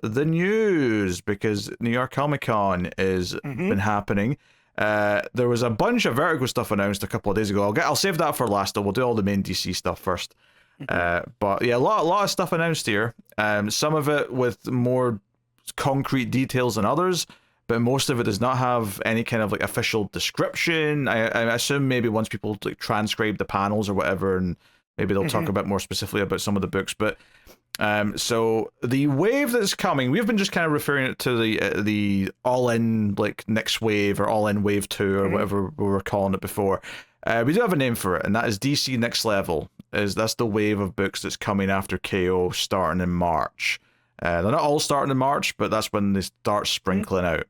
the news, because New York Comic Con is been happening. There was a bunch of Vertigo stuff announced a couple of days ago. I'll save that for last, though. We'll do all the main DC stuff first. But yeah, a lot of stuff announced here. Some of it with more concrete details than others, but most of it does not have any kind of like official description. I assume maybe once people like transcribe the panels or whatever, and maybe they'll talk a bit more specifically about some of the books. But so the wave that's coming, we've been just kind of referring it to the all-in like next wave or all-in wave 2 or whatever we were calling it before. We do have a name for it, and that is DC Next Level. That's the wave of books that's coming after KO, starting in March. They're not all starting in March, but that's when they start sprinkling out.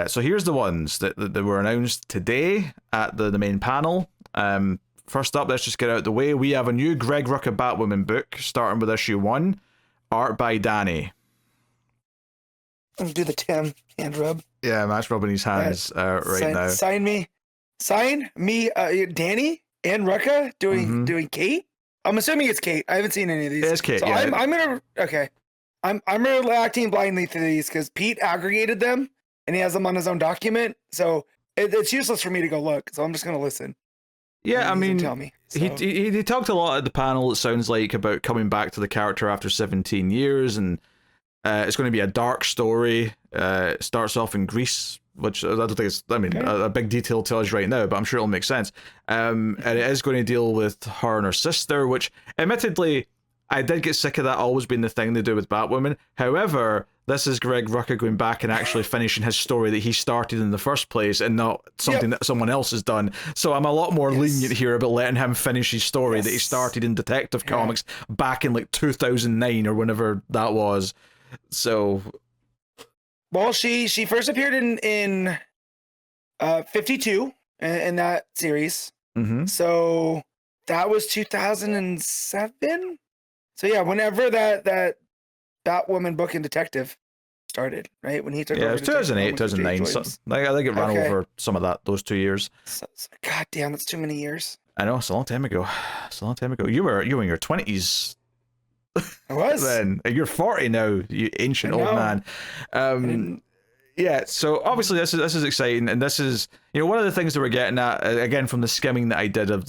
So here's the ones that were announced today at the main panel. First up, let's just get out of the way. We have a new Greg Rucka Batwoman book, starting with issue 1, art by Danny. Let's do the Tim hand rub. Yeah, Matt's rubbing his hands now. Sign me, Danny and Rucka doing Kate. I'm assuming it's Kate. I haven't seen any of these. It's Kate. So yeah. I'm reacting blindly to these because Pete aggregated them and he has them on his own document. So it's useless for me to go look. So I'm just gonna listen. Yeah, I mean, tell me. So. He talked a lot at the panel, it sounds like, about coming back to the character after 17 years, and it's going to be a dark story. It starts off in Greece, which I don't think is, a big detail to us right now, but I'm sure it'll make sense. And it is going to deal with her and her sister, which, admittedly, I did get sick of that always being the thing they do with Batwoman. However, this is Greg Rucka going back and actually finishing his story that he started in the first place and not something that someone else has done. So I'm a lot more lenient here about letting him finish his story that he started in Detective Comics back in like 2009 or whenever that was. So... Well, she first appeared in 52 in that series. So that was 2007. So yeah, whenever that Batwoman book in Detective started, right? When he took over. Yeah, it was 2008, 2009. So, I think it ran over some of those 2 years. So, God damn, that's too many years. I know, it's a long time ago. You were in your 20s. I was. Then you're 40 now, you ancient old man. Yeah, so obviously this is exciting, and this is, one of the things that we're getting at, again, from the skimming that I did of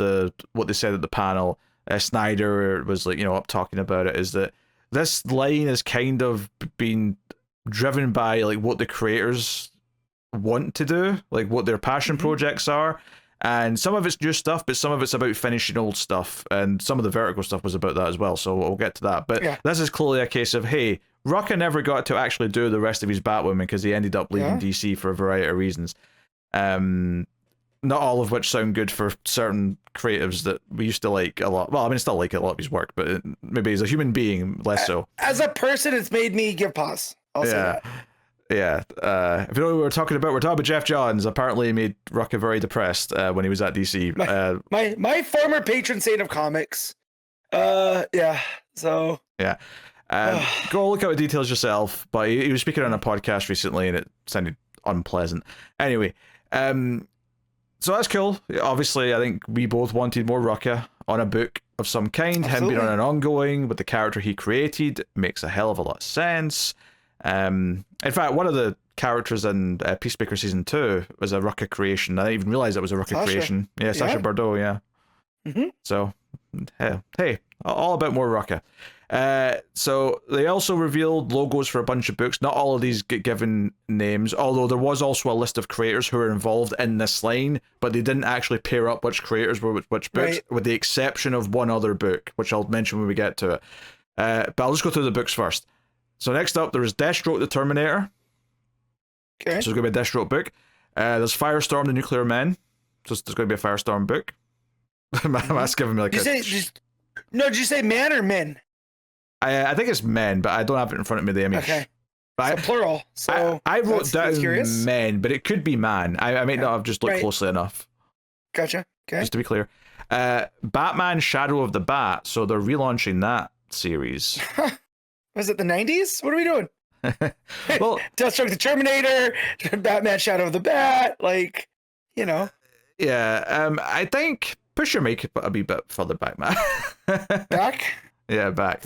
what they said at the panel. Snyder was up talking about it, is that this line is kind of being driven by like what the creators want to do, like what their passion projects are, and some of it's new stuff, but some of it's about finishing old stuff, and some of the Vertigo stuff was about that as well, so we'll get to that. But this is clearly a case of, hey, Rucka never got to actually do the rest of his Batwoman because he ended up leaving DC for a variety of reasons. Not all of which sound good for certain creatives that we used to like a lot. Well, I mean, I still like a lot of his work, but maybe as a human being, less so. As a person, it's made me give pause. I'll say that. Yeah. If you know what we're talking about Jeff Johns. Apparently he made Rucka very depressed when he was at DC. My former patron saint of comics. So. Yeah. Go look at the details yourself, but he was speaking on a podcast recently and it sounded unpleasant. Anyway, so that's cool. Obviously, I think we both wanted more Rucka on a book of some kind. Absolutely. Him being on an ongoing with the character he created makes a hell of a lot of sense. In fact, one of the characters in Peacemaker Season 2 was a Rucka creation. I didn't even realize it was a Rucka creation. Yeah, Sacha Bordeaux, yeah. So, hey, all about more Rucka. So they also revealed logos for a bunch of books. Not all of these get given names, although there was also a list of creators who are involved in this line, but they didn't actually pair up which creators were which books, with the exception of one other book, which I'll mention when we get to it. But I'll just go through the books first. So next up, there's Deathstroke the Terminator. Okay. So there's going to be a Deathstroke book. There's Firestorm the Nuclear Men. So there's going to be a Firestorm book. Matt's giving me like did you say man or men? I think it's men, but I don't have it in front of me, the image. Okay. So plural. So I wrote down men, but it could be man. I might not have just looked closely enough. Gotcha. Okay. Just to be clear. Batman Shadow of the Bat. So they're relaunching that series. Was it the 90s? What are we doing? Well, Deathstroke the Terminator, Batman Shadow of the Bat, Yeah, I think push your makeup a wee bit further back, man. Back? Yeah, back.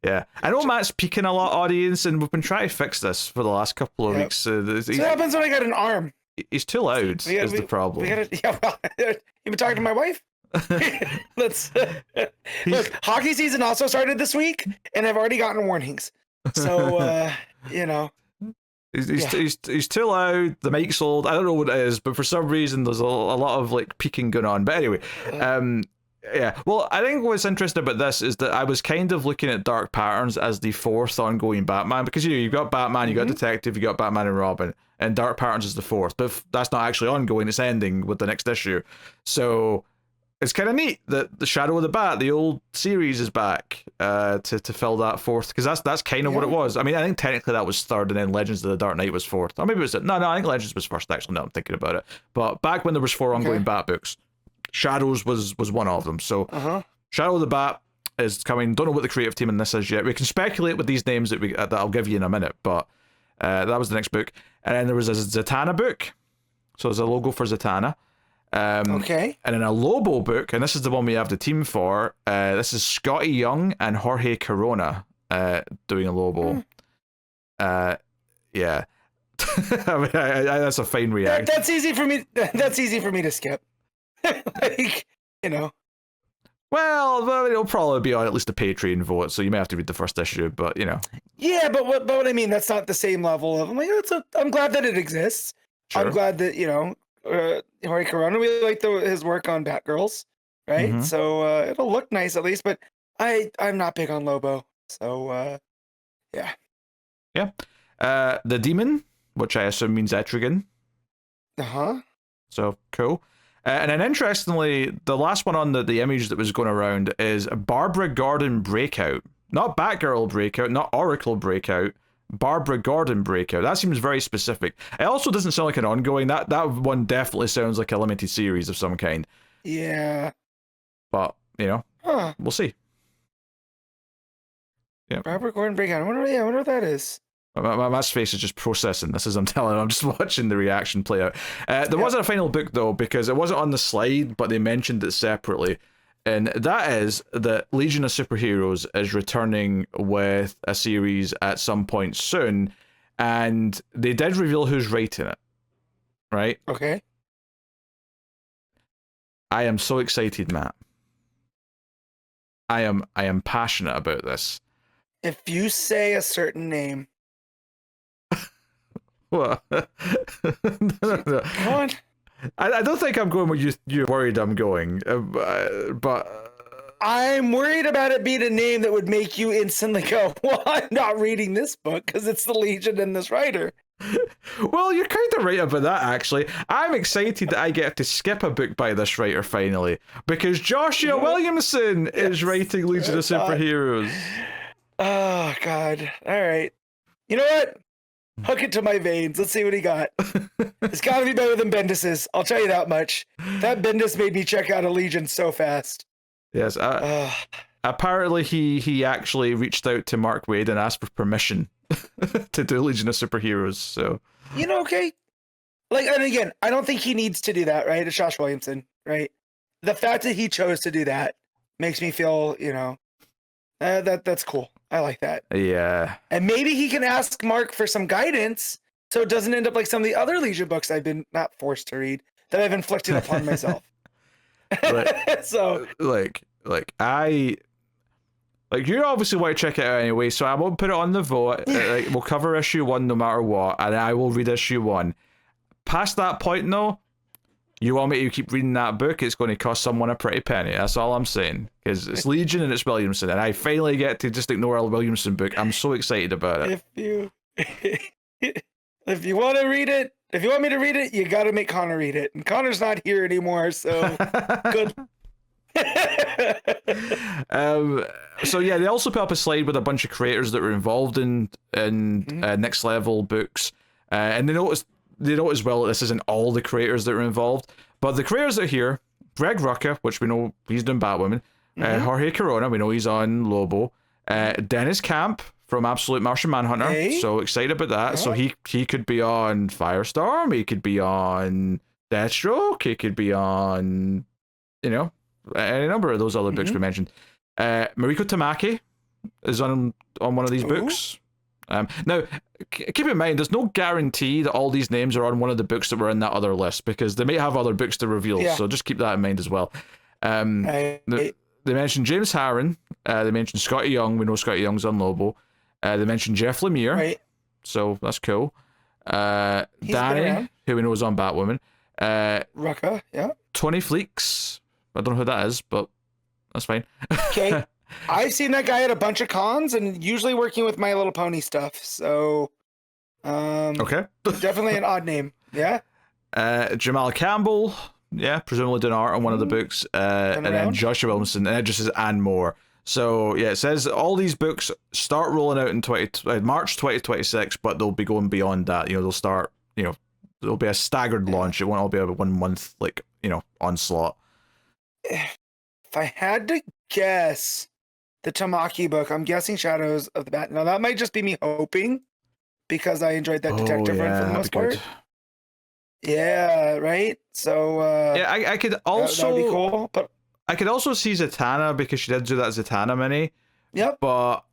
Yeah, I know Matt's peaking a lot, audience, and we've been trying to fix this for the last couple of weeks. So what happens when I got an arm? He's too loud. Is the problem? You've been talking to my wife. Look, hockey season also started this week, and I've already gotten warnings. So you know. He's too loud. The mic's old. I don't know what it is, but for some reason there's a lot of like peaking going on. But anyway, yeah. Well, I think what's interesting about this is that I was kind of looking at Dark Patterns as the fourth ongoing Batman, because you've got Batman, you got Detective, you got Batman and Robin, and Dark Patterns is the fourth. But that's not actually ongoing; it's ending with the next issue. So it's kind of neat that the Shadow of the Bat, the old series, is back to fill that fourth, because that's kind of what it was. I mean, I think technically that was third, and then Legends of the Dark Knight was fourth. Or maybe it was no. I think Legends was first. Actually, now I'm thinking about it. But back when there was 4 ongoing Bat books, Shadows was one of them. So Shadow of the Bat is coming. Don't know what the creative team in this is yet. We can speculate with these names that I'll give you in a minute. But that was the next book, and then there was a Zatanna book. So there's a logo for Zatanna. And in a Lobo book, and this is the one we have the team for, this is Scotty Young and Jorge Corona doing a Lobo. Yeah. I mean, that's a fine reaction. That's easy for me. That's easy for me to skip. Like, you know. Well, it'll probably be on at least a Patreon vote, so you may have to read the first issue, but you know. Yeah, but what I mean, that's not the same level of. I'm like, I'm glad that it exists. Sure. I'm glad that, you know, Jorge Corona, we like his work on Batgirls, right? So it'll look nice at least, but I'm not big on Lobo, so yeah. The Demon, which I assume means Etrigan. So cool. And then interestingly, the last one on the image that was going around is Barbara Gordon Breakout, not Batgirl Breakout, not Oracle Breakout. Barbara Gordon Breakout. That seems very specific. It also doesn't sound like an ongoing. That one definitely sounds like a limited series of some kind. Yeah. But, you know, we'll see. Yeah. Barbara Gordon Breakout. I wonder what that is. My face is just processing this as I'm telling him. I'm just watching the reaction play out. There wasn't a final book, though, because it wasn't on the slide, but they mentioned it separately. And that is that Legion of Superheroes is returning with a series at some point soon. And they did reveal who's writing it. Right? Okay. I am so excited, Matt. I am passionate about this. If you say a certain name. What? No. Come on. I don't think I'm going where you're worried I'm going, but I'm worried about it being a name that would make you instantly go, well, I'm not reading this book because it's the Legion and this writer. Well, you're kind of right about that, actually. I'm excited that I get to skip a book by this writer finally, because Joshua Williamson is writing Legion of Superheroes. Oh, God. All right. You know what? Hook it to my veins. Let's see what he got. It's got to be better than Bendis's. I'll tell you that much. That Bendis made me check out a Legion so fast. Yes. Apparently, he actually reached out to Mark Waid and asked for permission to do Legion of Superheroes. So, you know, okay. Like, and again, I don't think he needs to do that, right? It's Josh Williamson, right? The fact that he chose to do that makes me feel, you know, that's cool. I like that. Yeah. And maybe he can ask Mark for some guidance so it doesn't end up like some of the other Legion books I've been not forced to read that I've inflicted upon myself. So like you obviously want to check it out anyway, so I won't put it on the vote. We'll cover issue 1 no matter what, and I will read issue 1. Past that point though, you want me to keep reading that book, it's going to cost someone a pretty penny. That's all I'm saying. Because it's Legion and it's Williamson, and I finally get to just ignore a Williamson book. I'm so excited about it. If you want to read it, if you want me to read it, you got to make Connor read it. And Connor's not here anymore, so good. So yeah, they also put up a slide with a bunch of creators that were involved in next level books, and they note as well that this isn't all the creators that are involved, but the creators that are here: Greg Rucka, which we know he's doing Batwoman, Jorge Corona, we know he's on Lobo, Dennis Camp from Absolute Martian Manhunter, so excited about that. So he could be on Firestorm, he could be on Deathstroke, he could be on, you know, any number of those other books we mentioned. Mariko Tamaki is on one of these books. Now, keep in mind, there's no guarantee that all these names are on one of the books that were in that other list, because they may have other books to reveal, so just keep that in mind as well. They mentioned James Harren, they mentioned Scotty Young, we know Scotty Young's on Lobo, they mentioned Jeff Lemire, so that's cool. Danny, who we know is on Batwoman. Rucka, yeah. 20 Fleeks, I don't know who that is, but that's fine. Okay. I've seen that guy at a bunch of cons and usually working with My Little Pony stuff. So, okay. Definitely an odd name. Yeah. Jamal Campbell, yeah, presumably doing art on one of the books. And then Joshua Williamson, and it just says and more. So, yeah, it says all these books start rolling out in March 2026, but they'll be going beyond that. You know, they'll start, you know, there'll be a staggered launch. It won't all be a 1 month, like, you know, onslaught. If I had to guess, the Tamaki book, I'm guessing Shadows of the Bat. Now, that might just be me hoping, because I enjoyed that detective run for the most part. Yeah, right? So, yeah, I could also... That would be cool, but... I could also see Zatanna, because she did do that Zatanna mini. Yep. But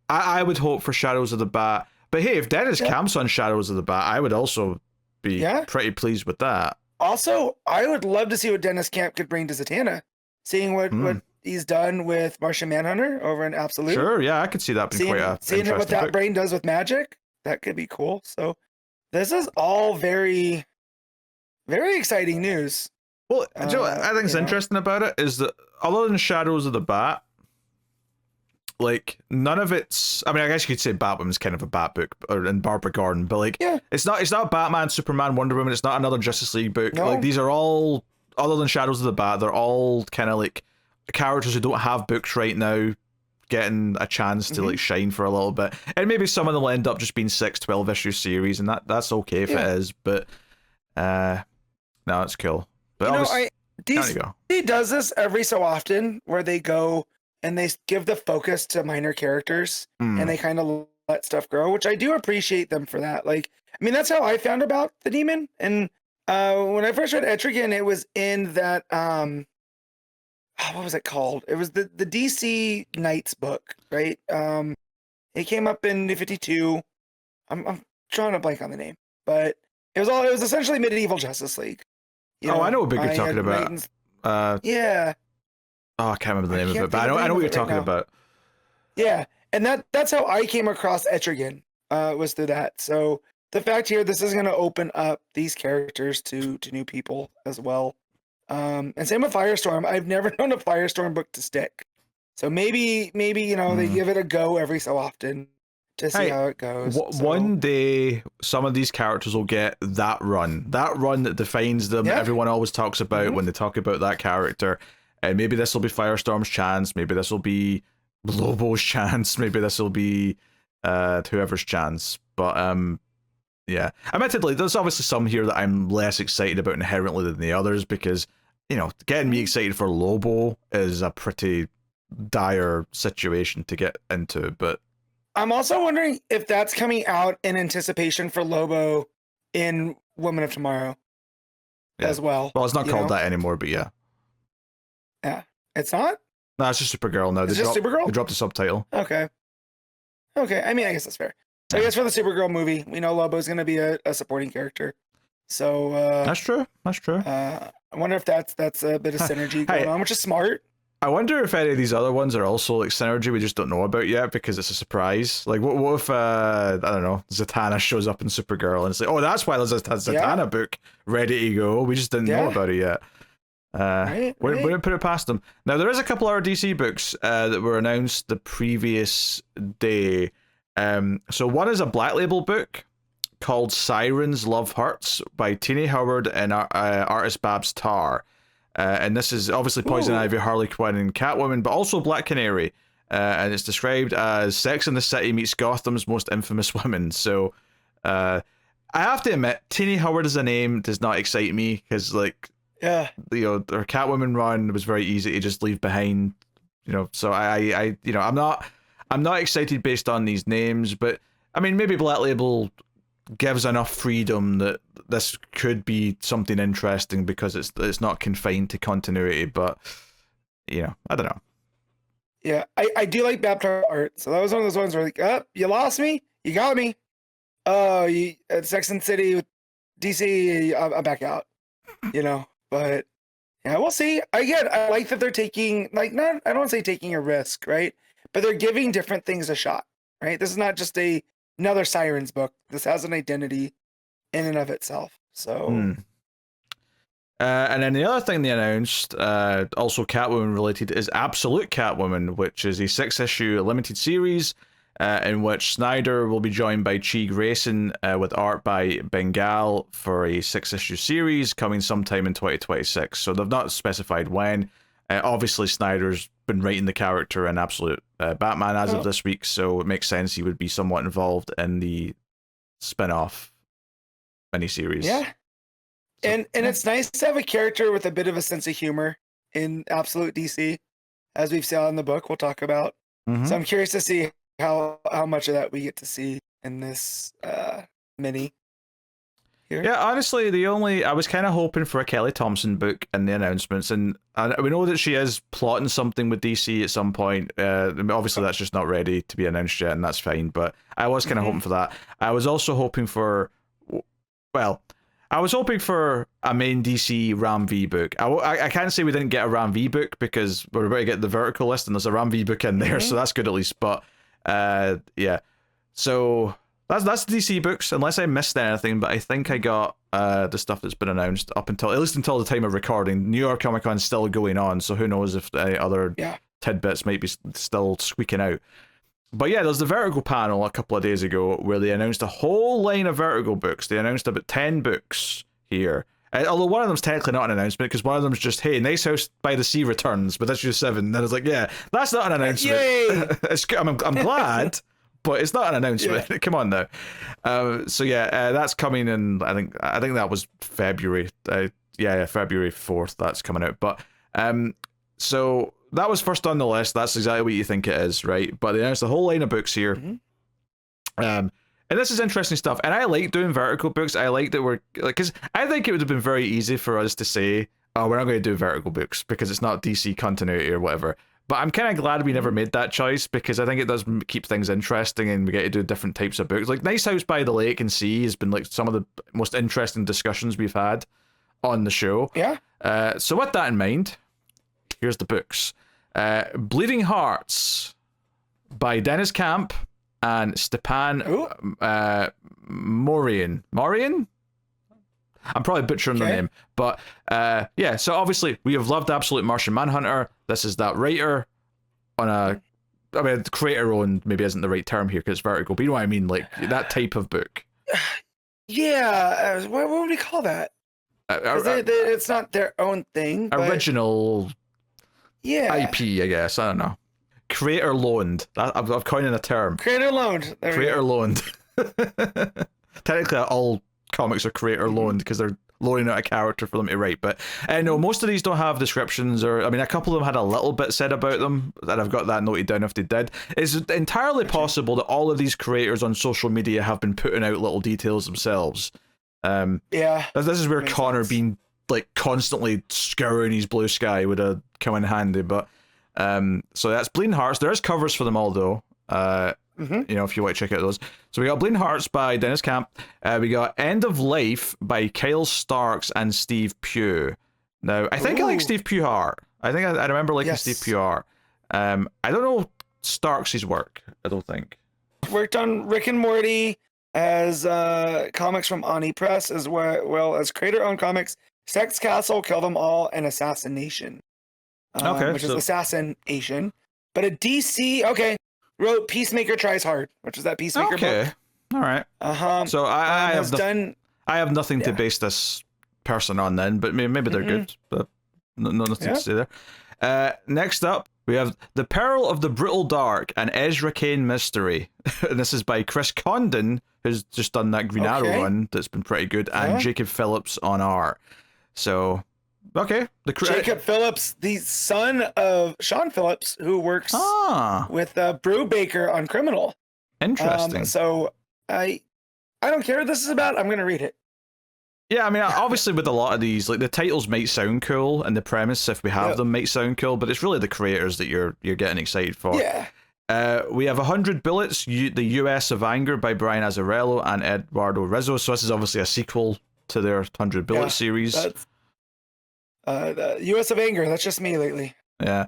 I would hope for Shadows of the Bat. But hey, if Dennis Camp's on Shadows of the Bat, I would also be pretty pleased with that. Also, I would love to see what Dennis Camp could bring to Zatanna. Seeing what he's done with Martian Manhunter over in Absolute. Sure, yeah, I could see that being quite a seeing what that brain does with magic, that could be cool. So this is all very, very exciting news. Well, I think it's interesting about it is that other than Shadows of the Bat, like none of it's. I mean, I guess you could say Batwoman's kind of a Bat book, and Barbara Gordon, but like, it's not Batman, Superman, Wonder Woman. It's not another Justice League book. No. Like these are all, other than Shadows of the Bat, they're all kind of like characters who don't have books right now getting a chance to like shine for a little bit, and maybe some of them will end up just being 6-12 issue series, and that's okay if it is, but no, it's cool. But DC does this every so often where they go and they give the focus to minor characters and they kind of let stuff grow, which I do appreciate them for that. Like, I mean, that's how I found about the Demon, and when I first read Etrigan, it was in that what was it called? It was the DC Knights book, right? It came up in New 52. I'm drawing a blank on the name, but it was essentially medieval Justice League. I know what book you're talking about. Yeah. Oh, I can't remember the name of it, but I know what you're talking about. Yeah, and that's how I came across Etrigan, was through that. So the fact here, this is going to open up these characters to new people as well. And same with Firestorm. I've never known a Firestorm book to stick. So maybe they give it a go every so often to see how it goes. One day, some of these characters will get that run that defines them. That everyone always talks about when they talk about that character. And maybe this will be Firestorm's chance. Maybe this will be Lobo's chance. Maybe this will be whoever's chance. But yeah, admittedly, there's obviously some here that I'm less excited about inherently than the others, because getting me excited for Lobo is a pretty dire situation to get into. But I'm also wondering if that's coming out in anticipation for Lobo in Woman of Tomorrow as well. Well, it's not called that anymore, but yeah. Yeah, it's not? No, it's just Supergirl now. It's just Supergirl? They dropped the subtitle. Okay. I mean, I guess that's fair. So I guess for the Supergirl movie, we know Lobo's going to be a supporting character. So that's true. I wonder if that's a bit of synergy going on, which is smart. I wonder if any of these other ones are also like synergy we just don't know about yet because it's a surprise. Like, what if I don't know, Zatanna shows up in Supergirl and it's like, oh, that's why there's a Zatanna book ready to go. We just didn't know about it yet. Wouldn't put it past them. Now there is a couple other DC books that were announced the previous day. So one is a Black Label book called Sirens Love Hurts by Tini Howard and artist Babs Tarr. And this is obviously Poison Ivy, Harley Quinn, and Catwoman, but also Black Canary. And it's described as Sex and the City meets Gotham's most infamous women. So I have to admit, Tini Howard as a name does not excite me because, like, her Catwoman run was very easy to just leave behind. So I'm not excited based on these names, but I mean, maybe Black Label gives enough freedom that this could be something interesting because it's not confined to continuity, but I don't know. Yeah, I do like Baptiste art. So that was one of those ones where like, oh, you lost me, you got me. Oh, you at Sex and City with DC, I'm back out. You know, but yeah, we'll see. Again, I like that they're taking like not I don't want to say taking a risk, right? But they're giving different things a shot, right? This is not just another Sirens book. This has an identity in and of itself. So and then the other thing they announced, also Catwoman related, is Absolute Catwoman, which is a 6-issue limited series in which Snyder will be joined by Chi Grayson with art by Bengal for a 6-issue series coming sometime in 2026. So they've not specified when. Obviously, Snyder's been writing the character in Absolute Batman as of this week, so it makes sense he would be somewhat involved in the spin-off miniseries. Yeah. So, and it's nice to have a character with a bit of a sense of humor in Absolute DC, as we've seen in the book we'll talk about. So I'm curious to see how much of that we get to see in this mini here. Yeah, honestly, I was kind of hoping for a Kelly Thompson book in the announcements, and we know that she is plotting something with DC at some point. Obviously, that's just not ready to be announced yet, and that's fine, but I was kind of hoping for that. I was also hoping for, I was hoping for a main DC Ram V book. I can't say we didn't get a Ram V book because we're about to get the Vertigo list, and there's a Ram V book in there, so that's good at least, but yeah. So that's DC books, unless I missed anything, but I think I got the stuff that's been announced up until the time of recording. New York Comic Con's still going on, so who knows if any other tidbits might be still squeaking out. But yeah, there's the Vertigo panel a couple of days ago where they announced a whole line of Vertigo books. They announced about 10 books here. Although one of them's technically not an announcement because one of them's just, hey, Nice House by the Sea returns with issue 7. And I was like, yeah, that's not an announcement. Yay! I'm glad, but it's not an announcement. Yeah. Come on now. So yeah, that's coming in. I think that was February. February 4th. That's coming out. But so that was first on the list. That's exactly what you think it is, right? But they announced a whole line of books here. And this is interesting stuff. And I like doing Vertigo books. I like that we're like, because I think it would have been very easy for us to say, oh, we're not going to do Vertigo books because it's not DC continuity or whatever. But I'm kind of glad we never made that choice because I think it does keep things interesting and we get to do different types of books. Like Nice House by the Lake and Sea has been like some of the most interesting discussions we've had on the show. Yeah. So with that in mind, here's the books. Bleeding Hearts by Dennis Camp and Stepan Morian. Morian? I'm probably butchering the name. But yeah, so obviously we have loved Absolute Martian Manhunter. This is that writer on a... I mean, creator-owned maybe isn't the right term here because it's Vertigo, but you know what I mean? Like, that type of book. Yeah. What would we call that? It's not their own thing. Original IP, I guess. I don't know. Creator loaned. I've coined a term. Creator loaned. Creator loaned. Technically, all comics are creator loaned because they're loaning out a character for them to write. But no, most of these don't have descriptions, or I mean, a couple of them had a little bit said about them, and I've got that noted down if they did. It's entirely possible that all of these creators on social media have been putting out little details themselves. Yeah. This is where Connor being like constantly scouring his blue sky would have come in handy, but so that's Bleeding Hearts. There is covers for them all though. You know, if you want to check out those. So we got Bleeding Hearts by Dennis Camp. We got End of Life by Kyle Starks and Steve Pugh. Now, I think I like Steve Pugh art. I think I remember liking Steve Pugh art. I don't know Starks' work, I don't think. Worked on Rick and Morty as comics from Ani Press, as well as creator-owned comics, Sex Castle, Kill Them All, and Assassination. Which is Assassination. But a DC, wrote Peacemaker Tries Hard, which is that Peacemaker book. All right. So I have nothing to base this person on then, but maybe they're good, but nothing to say there. Next up, we have The Peril of the Brutal Dark, an Ezra Kane mystery. And this is by Chris Condon, who's just done that Green Arrow one that's been pretty good, and Jacob Phillips on art. So, Jacob Phillips, the son of Sean Phillips, who works with Brubaker on Criminal. Interesting. So I don't care what this is about. I'm going to read it. Yeah, I mean, obviously with a lot of these, like the titles might sound cool and the premise, if we have them, might sound cool, but it's really the creators that you're getting excited for. Yeah. We have 100 Bullets, the US of Anger by Brian Azzarello and Eduardo Rizzo. So this is obviously a sequel to their 100 Bullets series. That's, the US of Anger, that's just me lately. Yeah.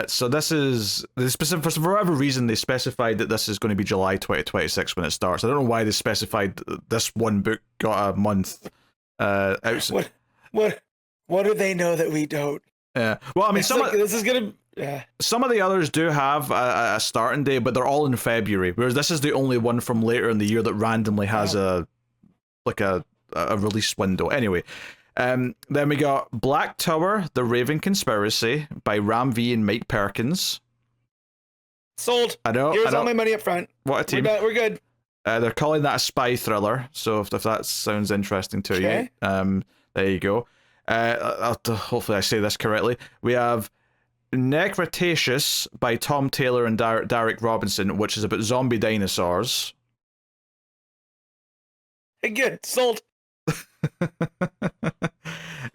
So this is the specific, for whatever reason they specified that this is going to be July 2026 when it starts. I don't know why they specified this one book got a month outside. What do they know that we don't? Yeah. Well, I mean, this is gonna. Yeah. Some of the others do have a starting date, but they're all in February. Whereas this is the only one from later in the year that randomly has a release window. Anyway. Then we got Black Tower, The Raven Conspiracy by Ram V and Mike Perkins. Sold. I know. Here's all my money up front. What a team. We're good. They're calling that a spy thriller, so if that sounds interesting to you, there you go. Hopefully I say this correctly. We have Necretaceous by Tom Taylor and Derek Robinson, which is about zombie dinosaurs. Good. Sold.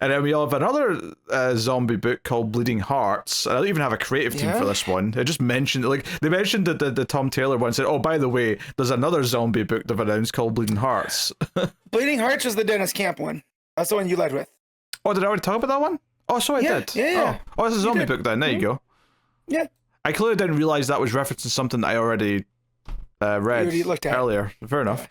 And then we have another zombie book called Bleeding Hearts. I don't even have a creative team for this one. It just mentioned, like, they mentioned the Tom Taylor one, said, oh, by the way, there's another zombie book they've announced called Bleeding Hearts. Bleeding Hearts was the Dennis Camp one. That's the one you led with. Oh, did I already talk about that one? Oh, so I did. Yeah. Oh, it's a zombie book then. There you go. Yeah. I clearly didn't realize that was referencing something that I already read earlier. Fair enough.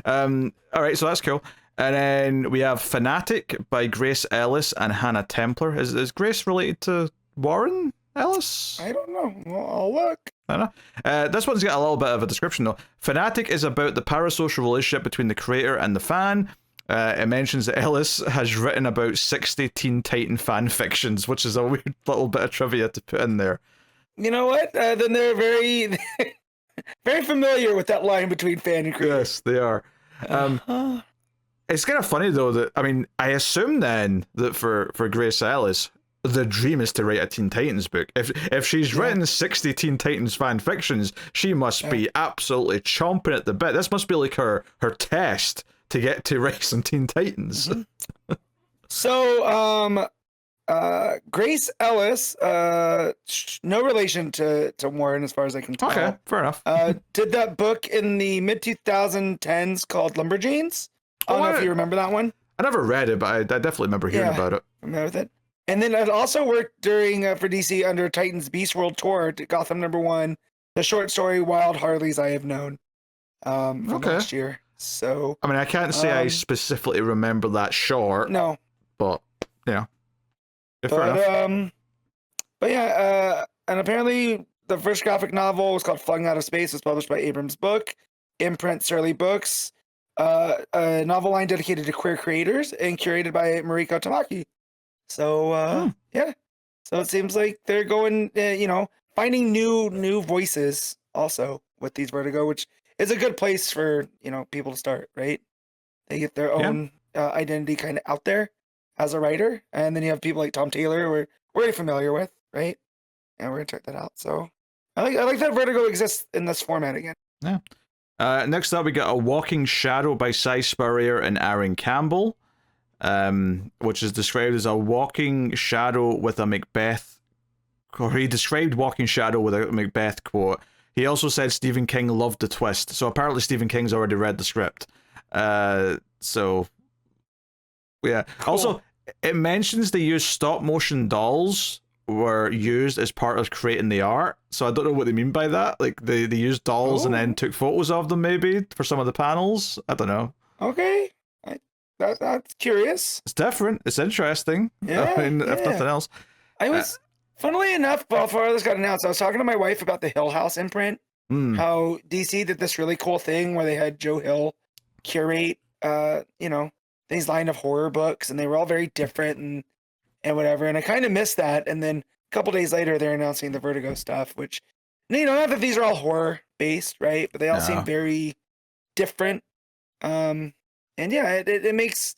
All right, so that's cool. And then we have Fanatic by Grace Ellis and Hannah Templar. Is Grace related to Warren Ellis? I don't know. Well, I'll look. I don't know. This one's got a little bit of a description though. Fanatic is about the parasocial relationship between the creator and the fan. It mentions that Ellis has written about 60 Teen Titan fan fictions, which is a weird little bit of trivia to put in there. You know what? Then they're very, very familiar with that line between fan and creator. Yes, they are. It's kind of funny though that, I mean, I assume then that for Grace Ellis, the dream is to write a Teen Titans book. If she's written 60 Teen Titans fan fictions, she must be absolutely chomping at the bit. This must be like her test to get to write some Teen Titans. Mm-hmm. So, Grace Ellis, no relation to Warren as far as I can tell. Okay, fair enough. Did that book in the mid-2010s called Lumberjanes. I don't know if you remember that one. I never read it, but I definitely remember hearing about it. Familiar with it. And then it also worked during for DC under Titans Beast World Tour, Gotham #1, the short story Wild Harleys I Have Known from last year. So I mean, I can't say I specifically remember that short. No. But yeah. Fair enough. But yeah, and apparently the first graphic novel was called Flung Out of Space. It was published by Abrams Book, imprint Surly Books. A novel line dedicated to queer creators and curated by Mariko Tamaki. So yeah, so it seems like they're going, finding new voices also with these Vertigo, which is a good place for people to start. Right, they get their own identity kind of out there as a writer, and then you have people like Tom Taylor, we're already familiar with, right? And we're gonna check that out. So I like that Vertigo exists in this format again. Yeah. Next up, we got A Walking Shadow by Cy Spurrier and Aaron Campbell, which is described as a walking shadow with a Macbeth. Or he described Walking Shadow with a Macbeth quote. He also said Stephen King loved the twist. So apparently Stephen King's already read the script. So yeah. Cool. Also, it mentions they use stop motion dolls were used as part of creating the art. So I don't know what they mean by that. Like they used dolls and then took photos of them maybe for some of the panels. I don't know. Okay. That's curious. It's different. It's interesting. Yeah. I mean, if nothing else. I was, funnily enough, before this got announced, I was talking to my wife about the Hill House imprint. How DC did this really cool thing where they had Joe Hill curate, these line of horror books, and they were all very different and whatever. And I kind of missed that. And then a couple days later, they're announcing the Vertigo stuff, which, not that these are all horror based, right? But they all seem very different. And yeah, it makes,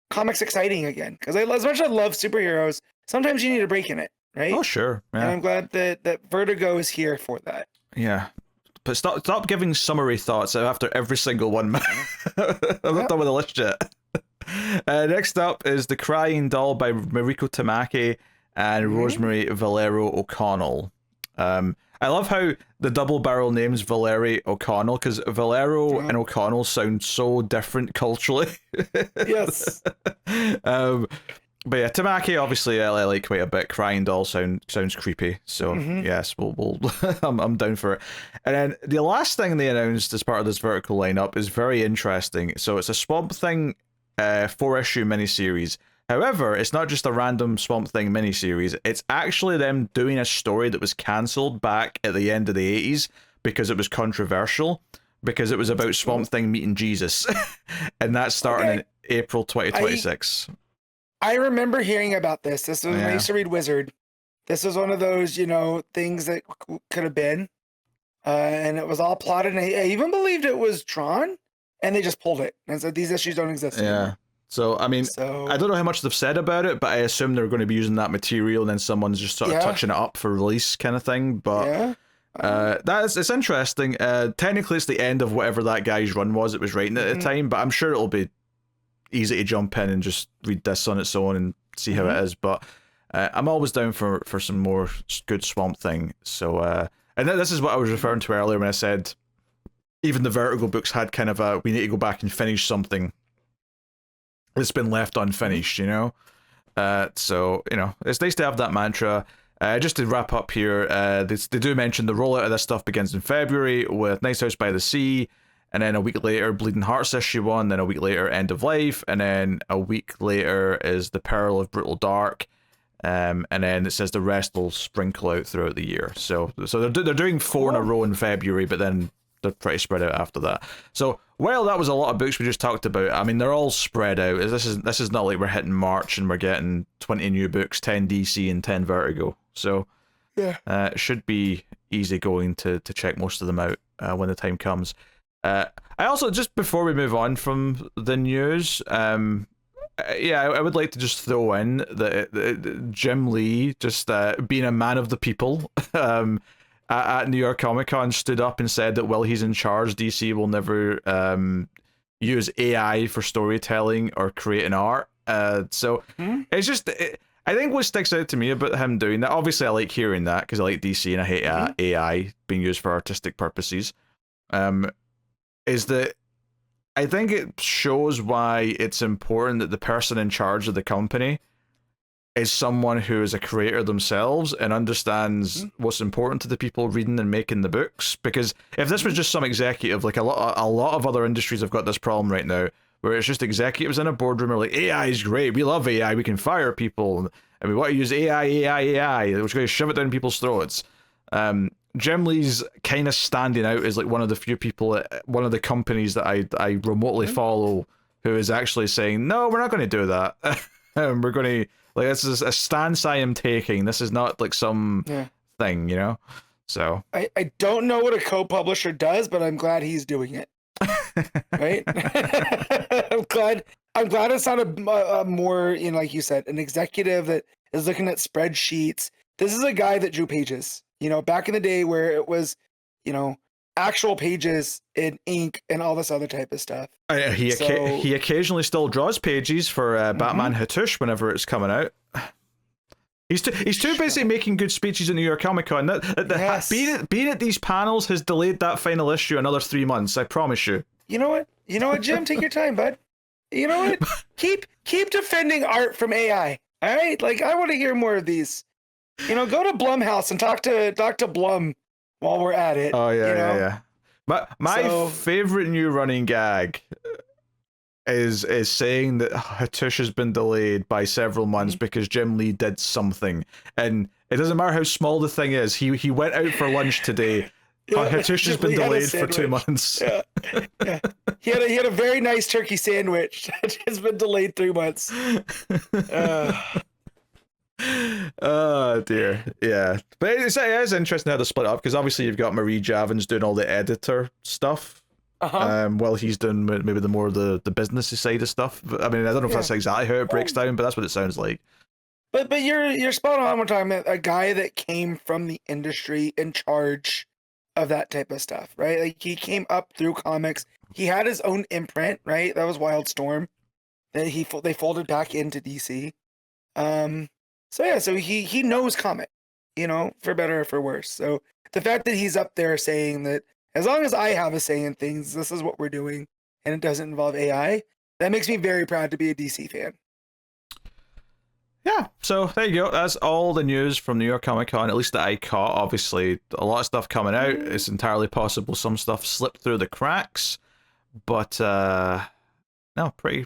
comics exciting again. Because as much as I love superheroes, sometimes you need a break in it, right? Oh, sure. Yeah. And I'm glad that Vertigo is here for that. Yeah. But stop giving summary thoughts after every single one. I'm not done with the list yet. Next up is The Crying Doll by Mariko Tamaki and Rosemary Valero O'Connell. I love how the double barrel names Valerie O'Connell, because Valero and O'Connell sound so different culturally. Yes. But yeah, Tamaki, obviously I like quite a bit. Crying Doll sounds creepy, so yes, we'll I'm down for it. And then the last thing they announced as part of this Vertigo lineup is very interesting. So it's a Swamp Thing 4-issue miniseries. However, it's not just a random Swamp Thing miniseries. It's actually them doing a story that was cancelled back at the end of the 80s because it was controversial, because it was about Swamp Thing meeting Jesus, and that's starting in April 2026. I remember hearing about this. This was when I used to read Wizard. This was one of those, things that could have been. And it was all plotted. And I even believed it was drawn, and they just pulled it and said these issues don't exist anymore. Yeah. So, I mean, I don't know how much they've said about it, but I assume they're going to be using that material and then someone's just sort of touching it up for release kind of thing. But it's interesting. Technically, it's the end of whatever that guy's run was. It was writing at the time, but I'm sure it'll be easy to jump in and just read this on its own and see how it is. But I'm always down for some more good Swamp Thing. So and this is what I was referring to earlier when I said even the Vertigo books had kind of a we need to go back and finish something that's been left unfinished, so it's nice to have that mantra. Just to wrap up here, they do mention the rollout of this stuff begins in February with Nice House by the Sea, and then a week later, Bleeding Hearts issue 1, then a week later, End of Life, and then a week later is The Peril of Brutal Dark, and then it says the rest will sprinkle out throughout the year. So they're doing 4 in a row in February, but then they're pretty spread out after that. So while that was a lot of books we just talked about, I mean, they're all spread out. This is not like we're hitting March and we're getting 20 new books, 10 DC and 10 Vertigo. So it should be easy going to check most of them out when the time comes. I also, just before we move on from the news, I would like to just throw in that Jim Lee, just being a man of the people, at New York Comic Con, stood up and said that while he's in charge, DC will never use AI for storytelling or creating art. It's just, I think what sticks out to me about him doing that, obviously I like hearing that because I like DC and I hate AI being used for artistic purposes, is that I think it shows why it's important that the person in charge of the company is someone who is a creator themselves and understands what's important to the people reading and making the books. Because if this was just some executive, like a lot of other industries have got this problem right now, where it's just executives in a boardroom are like, AI is great, we love AI, we can fire people, and we want to use AI, we're just going to shove it down people's throats. Jim Lee's kind of standing out as like one of the few people at one of the companies that I remotely follow who is actually saying, no, we're not going to do that. We're going to, like, this is a stance I am taking. This is not like some thing, So I don't know what a co-publisher does, but I'm glad he's doing it. Right? I'm glad it's not a more, like you said, an executive that is looking at spreadsheets. This is a guy that drew pages. Back in the day where it was, actual pages in ink and all this other type of stuff. He occasionally still draws pages for Batman Hattush whenever it's coming out. He's too busy making good speeches at New York Comic Con. Being at these panels has delayed that final issue another 3 months. I promise you. You know what, Jim? Take your time, bud. You know what? Keep defending art from AI. All right, like I want to hear more of these. Go to Blumhouse and talk to Dr. Blum while we're at it. Oh yeah. My favorite new running gag is saying that Hattush has been delayed by several months because Jim Lee did something, and it doesn't matter how small the thing is. He went out for lunch today. Hattush has been delayed for 2 months. Yeah. He had a very nice turkey sandwich that has been delayed 3 months. Oh dear, yeah. But it is interesting how they split up, because obviously you've got Marie Javins doing all the editor stuff, while he's doing maybe the business side of stuff. I mean, I don't know if that's exactly how it breaks down, but that's what it sounds like. But you're spot on. We're talking about a guy that came from the industry in charge of that type of stuff, right? Like he came up through comics. He had his own imprint, right? That was Wildstorm. that they folded back into DC. So yeah, so he knows comic, you know, for better or for worse. So the fact that he's up there saying that as long as I have a say in things, this is what we're doing, and it doesn't involve AI, that makes me very proud to be a DC fan. Yeah, so there you go. That's all the news from New York Comic Con, at least that I caught. Obviously, a lot of stuff coming out. It's entirely possible some stuff slipped through the cracks, but no, pretty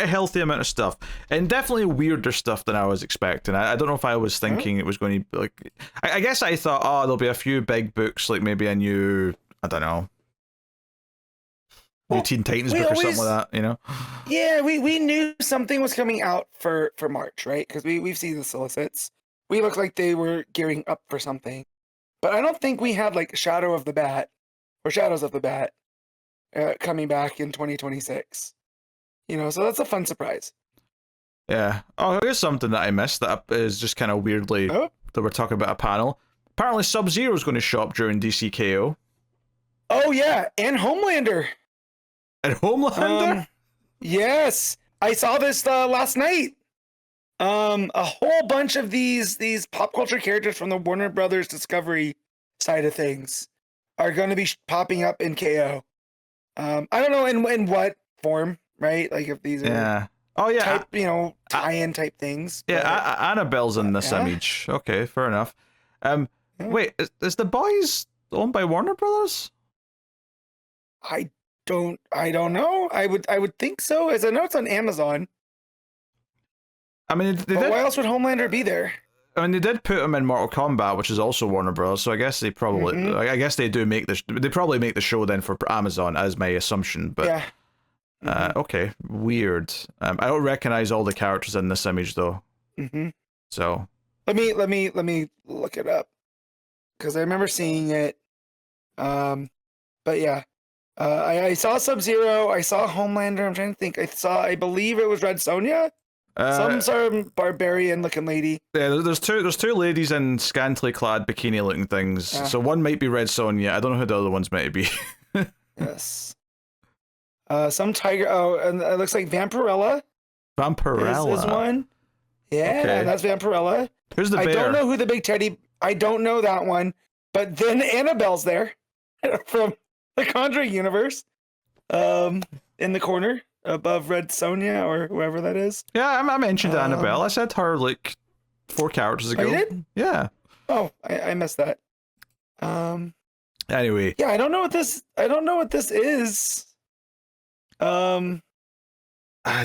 healthy amount of stuff, and definitely weirder stuff than I was expecting. I don't know if I was thinking it was going to be like. I guess I thought, oh, there'll be a few big books, like maybe a new, I don't know, new Teen Titans book or something like that, you know? Yeah, we knew something was coming out for March, right? Because we've seen the solicits. We looked like they were gearing up for something, but I don't think we had like Shadows of the Bat coming back in 2026. You know, so that's a fun surprise. Yeah. Oh, here's something that I missed that is just kind of weirdly that we're talking about a panel. Apparently Sub-Zero is going to show up during DCKO. Oh yeah, and Homelander. And Homelander? Yes. I saw this last night. A whole bunch of these pop culture characters from the Warner Brothers Discovery side of things are going to be popping up in KO. I don't know in what form, right? Like if these are type, you know, tie-in type things. Yeah, but, Annabelle's in this image. Okay, fair enough. Wait, is The Boys owned by Warner Brothers? I don't know. I would think so, as I know it's on Amazon. I mean, why else would Homelander be there? I mean, they did put him in Mortal Kombat, which is also Warner Bros. So I guess they probably, I guess they do make this. They probably make the show then for Amazon, as my assumption. But yeah. Okay, weird. I don't recognize all the characters in this image though. So let me look it up, because I remember seeing it. But yeah. I saw Sub-Zero, I saw Homelander, I'm trying to think. I believe it was Red Sonja? Some sort of barbarian looking lady. Yeah, there's two ladies in scantily clad bikini looking things. So one might be Red Sonja, I don't know who the other ones might be. Yes. Some tiger, and it looks like Vampirella. Vampirella? Is one. Yeah, okay. That's Vampirella. Who's the bear? I don't know who the big teddy, I don't know that one. But then Annabelle's there from the Conjuring universe, in the corner above Red Sonja or whoever that is. Yeah, I mentioned Annabelle. I said her like 4 characters ago. Oh, you did? Yeah. Oh, I missed that. Anyway. Yeah, I don't know what this is. I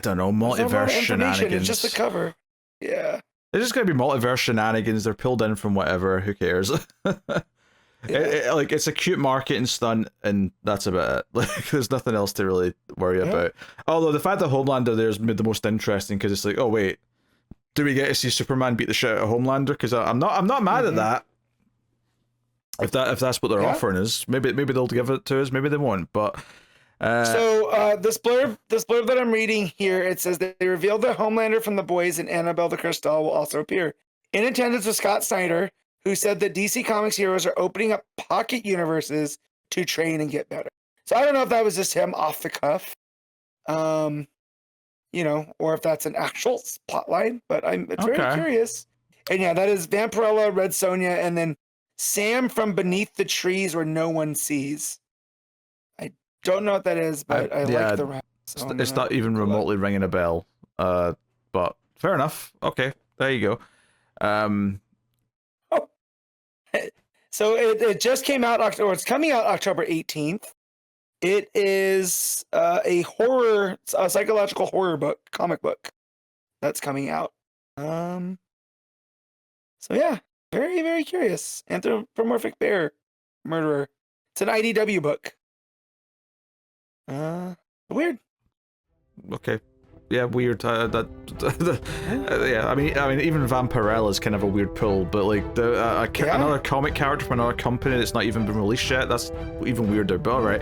don't know, multiverse shenanigans. It's just a cover. Yeah. It's just gonna be multiverse shenanigans. They're pulled in from whatever. Who cares? Like it's a cute marketing stunt, and that's about it. Like there's nothing else to really worry about. Although the fact that Homelander there's made the most interesting, because it's like, oh wait, do we get to see Superman beat the shit out of Homelander? Because I'm not mad at that. If that's what they're offering us, maybe they'll give it to us, maybe they won't. But this blurb that I'm reading here, it says that they revealed that Homelander from The Boys and Annabelle the Cursed Doll will also appear. In attendance with Scott Snyder, who said that DC Comics heroes are opening up pocket universes to train and get better. So I don't know if that was just him off the cuff, you know, or if that's an actual plot line, but it's very curious. And yeah, that is Vampirella, Red Sonja, and then Sam from Beneath the Trees Where No One Sees. I don't know what that is, but I like the rap. So it's not even remotely ringing a bell. But fair enough. Okay, there you go. So it just came out, or it's coming out October 18th. It is a psychological horror book, comic book that's coming out. So yeah, very, very curious. Anthropomorphic bear murderer. It's an IDW book. Weird. Okay. Yeah, weird. Yeah, I mean, even Vampirella is kind of a weird pull, but like another comic character from another company that's not even been released yet, that's even weirder. But all right.